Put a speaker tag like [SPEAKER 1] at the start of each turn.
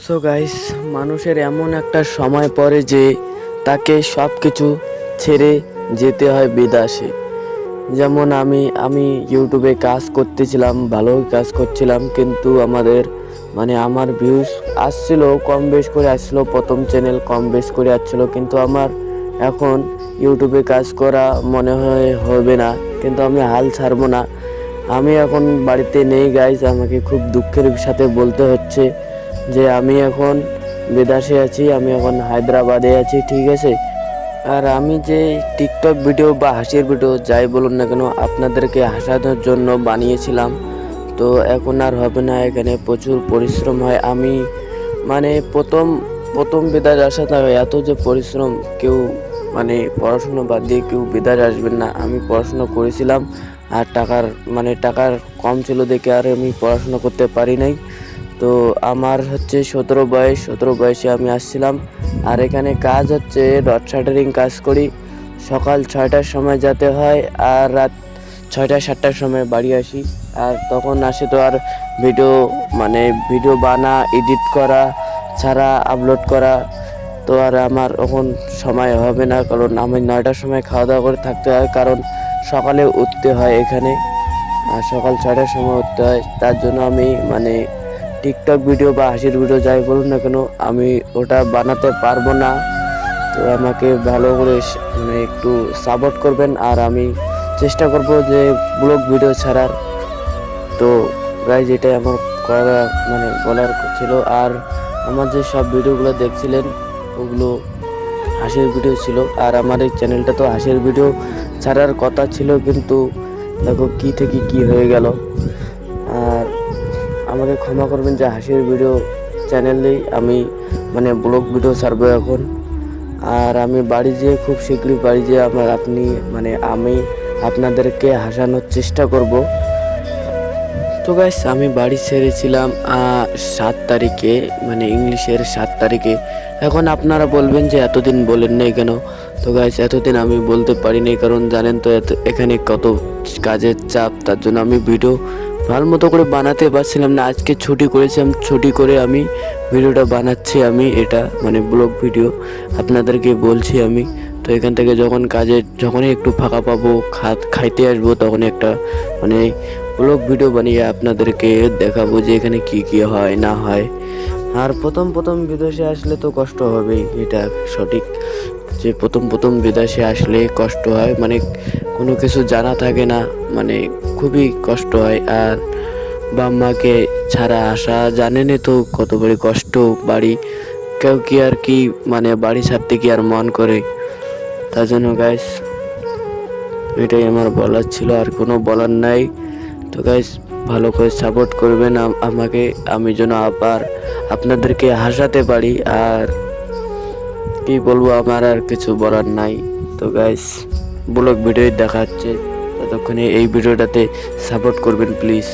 [SPEAKER 1] So guys, মানুষের এমন একটা সময় পড়ে যে তাকে সব কিছু ছেড়ে যেতে হয় বিদেশে। যেমন আমি ইউটিউবে কাজ করতেছিলাম, ভালোই কাজ করছিলাম, কিন্তু আমার ভিউজ আসছিল, কম বেশ করে আসছিল, প্রথম চ্যানেল কম বেশ করে আসছিল, কিন্তু আমার এখন ইউটিউবে কাজ করা মনে হয় হবে না, কিন্তু আমি হাল ছাড়বো না। আমি এখন বাড়িতে নেই গাইস, আমাকে খুব দুঃখের সাথে বলতে হচ্ছে যে আমি এখন বিদেশে আছি, আমি এখন হায়দ্রাবাদে আছি, ঠিক আছে। আর আমি যে টিকটক ভিডিও বা হাসির ভিডিও যাই বলুন না কেন আপনাদেরকে হাসানোর জন্য বানিয়েছিলাম, তো এখন আর হবে না। এখানে প্রচুর পরিশ্রম হয়। আমি প্রথম প্রথম বিদেশ আসা থাকে, এত যে পরিশ্রম, কেউ পড়াশোনা বাদ দিয়ে কেউ বিদেশ আসবেন না। আমি পড়াশোনা করেছিলাম, আর টাকার কম ছিল দেখে আর আমি পড়াশোনা করতে পারি নাই। তো আমার হচ্ছে 17 বয়সে আমি আসছিলাম। আর এখানে কাজ হচ্ছে ডট শাটারিং কাজ করি। সকাল 6টার সময় যেতে হয়, আর রাত 6টা 7টার সময় বাড়ি আসি। আর তখন আসে তো আর ভিডিও ভিডিও বানা, এডিট করা, ছাড়া, আপলোড করা, তো আর আমার এখন সময় হবে না, কারণ আমি 9টার সময় খাওয়া দাওয়া করে থাকতে হয়, কারণ সকালে উঠতে হয় এখানে, আর সকাল 6টার সময় উঠতে হয়। তার জন্য আমি টিকটক ভিডিও বা হাসির ভিডিও যাই বলুন না কেন আমি ওটা বানাতে পারবো না। তো আমাকে ভালো করে একটু সাপোর্ট করবেন, আর আমি চেষ্টা করব যে ব্লগ ভিডিও ছাড়ার। তো গাইজ, এটাই আমার করা বলার ছিল। আর আমার যে সব ভিডিওগুলো দেখছিলেন ওগুলো হাসির ভিডিও ছিল, আর আমার এই চ্যানেলটা তো হাসির ভিডিও ছাড়ার কথা ছিল, কিন্তু দেখো কি থেকে কি হয়ে গেল। আর আমাকে ক্ষমা করবেন যে হাসির ভিডিও চ্যানেলেই আমি ব্লগ ভিডিও ছাড়বো এখন। আর আমি বাড়ি যেয়ে খুব শীঘ্রই বাড়ি যেয়ে আমি আপনাদেরকে হাসানোর চেষ্টা করব। তো গাইস, আমি বাড়ি ছেড়েছিলাম 7 তারিখে, ইংলিশের 7 তারিখে। এখন আপনারা বলবেন যে এতদিন বলেন নাই কেন? তো গাইস, এতদিন আমি বলতে পারিনি, কারণ জানেন তো এখানে কত কাজের চাপ, তার জন্য আমি ভিডিও ভালো মতো করে বানাতে পারছিলাম না। আজকে ছুটি করেছিলাম, ছুটি করে আমি ভিডিওটা বানাচ্ছি। আমি এটা ব্লগ ভিডিও আপনাদেরকে বলছি আমি। তো এখান থেকে যখনই একটু ফাঁকা পাবো, খাইতে আসবো, তখন একটা ব্লগ ভিডিও বানিয়ে আপনাদেরকে দেখাবো যে এখানে কি কি হয় না হয়। আর প্রথম বিদেশে আসলে তো কষ্ট হবেই, এটা সঠিক, যে প্রথম বিদেশে আসলে কষ্ট হয়, কোনো কিছু জানা থাকে না, খুবই কষ্ট হয়। আর বাম্মাকে ছাড়া আসা জানেনই তো কত বড় কষ্ট। বাড়ি কেউ কি আর কি বাড়ি ছাড়তে কি আর মন করে? তার জন্য গাইস, এটাই আমার বলার ছিল, আর কোনো বলার নাই। তো গাইস, ভালো করে সাপোর্ট করবেন আমাকে, আমি যেন আবার আপনাদেরকে হাসাতে পারি। আর কি বলবো, আমার আর কিছু বলার নাই। তো গাইস, ব্লগ ভিডিও দেখা হচ্ছে, ততক্ষণে এই ভিডিওটাতে সাপোর্ট করবেন প্লিজ।